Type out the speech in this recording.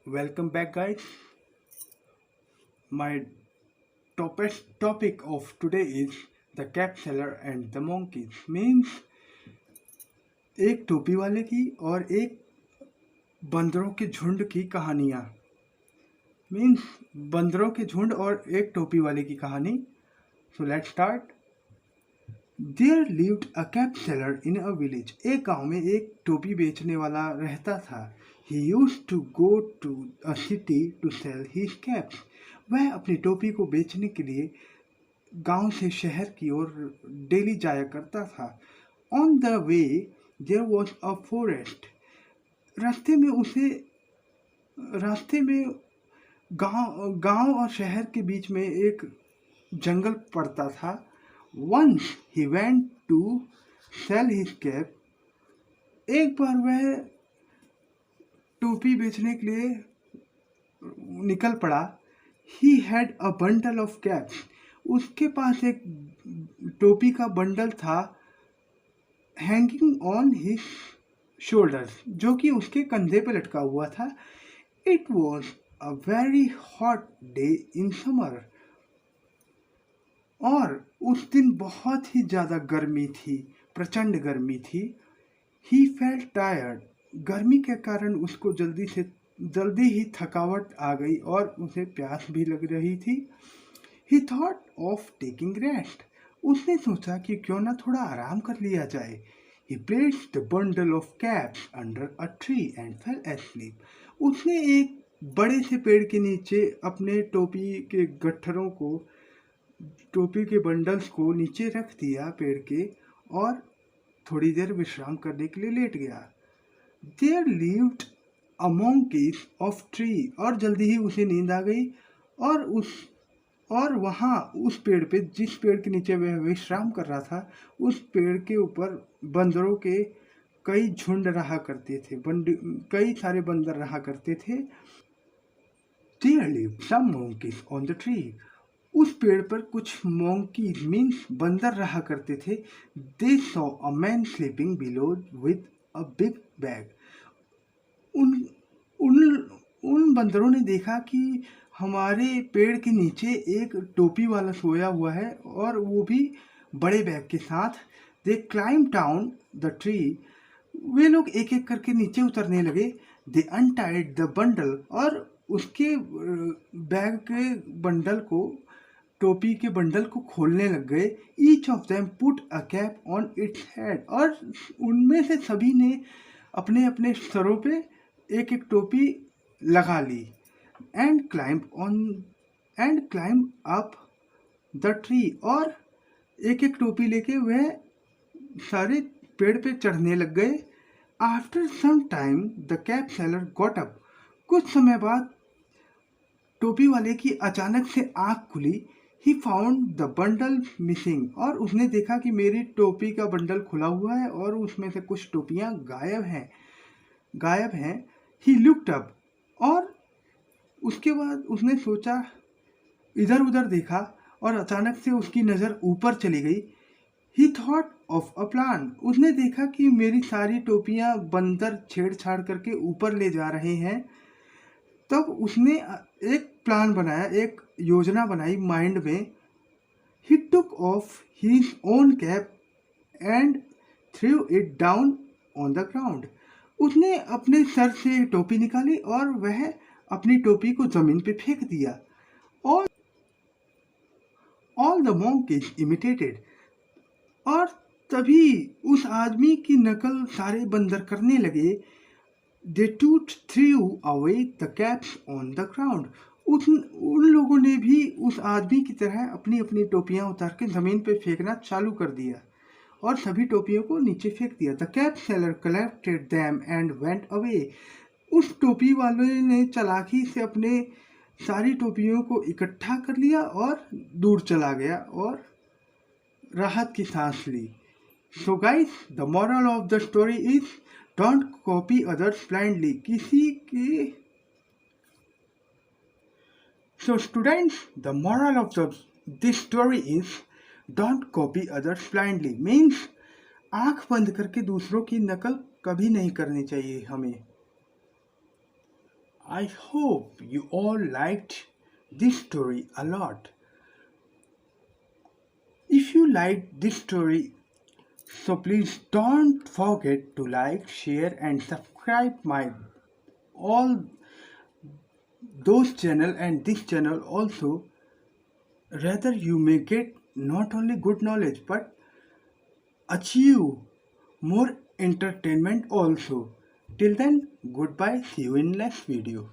Welcome back, guys. My topic of today is the cat seller and the monkeys. Means एक टोपी वाले की और एक बंदरों के झुंड की कहानियाँ. मीन्स बंदरों के झुंड और एक टोपी वाले की कहानी. So let's start. There lived a cap seller in a village. एक गांव में एक टोपी बेचने वाला रहता था. He used to go to a city to sell his caps. वह अपनी टोपी को बेचने के लिए गांव से शहर की ओर डेली जाया करता था. On the way there was a forest. रास्ते में गांव और शहर के बीच में एक जंगल पड़ता था. Once he went to sell his cap. एक बार वह टोपी बेचने के लिए निकल पड़ा. He had a bundle of caps. उसके पास एक टोपी का बंडल था. Hanging on his shoulders, जो कि उसके कंधे पे लटका हुआ था. It was a very hot day in summer. और उस दिन बहुत ही ज़्यादा गर्मी थी, प्रचंड गर्मी थी. He felt tired. गर्मी के कारण उसको जल्दी ही थकावट आ गई और उसे प्यास भी लग रही थी. He thought of taking rest. उसने सोचा कि क्यों ना थोड़ा आराम कर लिया जाए. He placed the bundle of caps under a tree and fell asleep. उसने एक बड़े से पेड़ के नीचे अपने टोपी के बंडल्स को नीचे रख दिया पेड़ के और थोड़ी देर विश्राम करने के लिए लेट गया. There lived a monkey of tree. और जल्दी ही उसे नींद आ गई और वहाँ उस पेड़ पे, जिस पेड़ के नीचे वह विश्राम कर रहा था, उस पेड़ के ऊपर बंदरों के कई झुंड रहा करते थे. कई सारे बंदर रहा करते थे. There lived some monkeys on the tree. उस पेड़ पर कुछ monkeys मीन्स बंदर रहा करते थे. They saw a man sleeping below with a big bag. उन बंदरों ने देखा कि हमारे पेड़ के नीचे एक टोपी वाला सोया हुआ है और वो भी बड़े बैग के साथ. They climbed down the tree. वे लोग एक एक करके नीचे उतरने लगे. They untied the bundle. और उसके बैग के टोपी के बंडल को खोलने लग गए. Each of them put a cap on its head. और उनमें से सभी ने अपने अपने सरों पे एक एक टोपी लगा ली. And climb up the tree. और एक एक टोपी लेके वह सारे पेड़ पे चढ़ने लग गए. After some time the cap seller got up. कुछ समय बाद टोपी वाले की अचानक से आँख खुली. He found the bundle missing. और उसने देखा कि मेरी टोपी का बंडल खुला हुआ है और उसमें से कुछ टोपियाँ गायब हैं. He looked up. और उसके बाद उसने सोचा, इधर उधर देखा और अचानक से उसकी नज़र ऊपर चली गई. He thought of a plan. उसने देखा कि मेरी सारी टोपियाँ बंदर छेड़छाड़ करके ऊपर ले जा रहे हैं. तब उसने एक प्लान बनाया, एक योजना बनाई माइंड में. He took off his own cap and threw it down on the ground. उसने अपने सर से टोपी निकाली और वह अपनी टोपी को जमीन पे फेंक दिया. All the monkeys imitated. और तभी उस आदमी की नकल सारे बंदर करने लगे. They too threw away the caps on the ground. उन लोगों ने भी उस आदमी की तरह अपनी अपनी टोपियां उतार के जमीन पे फेंकना चालू कर दिया और सभी टोपियों को नीचे फेंक दिया. The cap seller collected them and went away. उस टोपी वाले ने चालाकी से अपने सारी टोपियों को इकट्ठा कर लिया और दूर चला गया और राहत की सांस ली. So guys, the moral of the story is don't copy others blindly. So students, the moral of this story is don't copy others blindly. Means आँख बंद करके दूसरों की नकल कभी नहीं करनी चाहिए हमें. I hope you all liked this story a lot. If you liked this story, so please don't forget to like, share and subscribe my all those channel and this channel also. Rather you may get not only good knowledge but achieve more entertainment also. Till then, goodbye. See you in next video.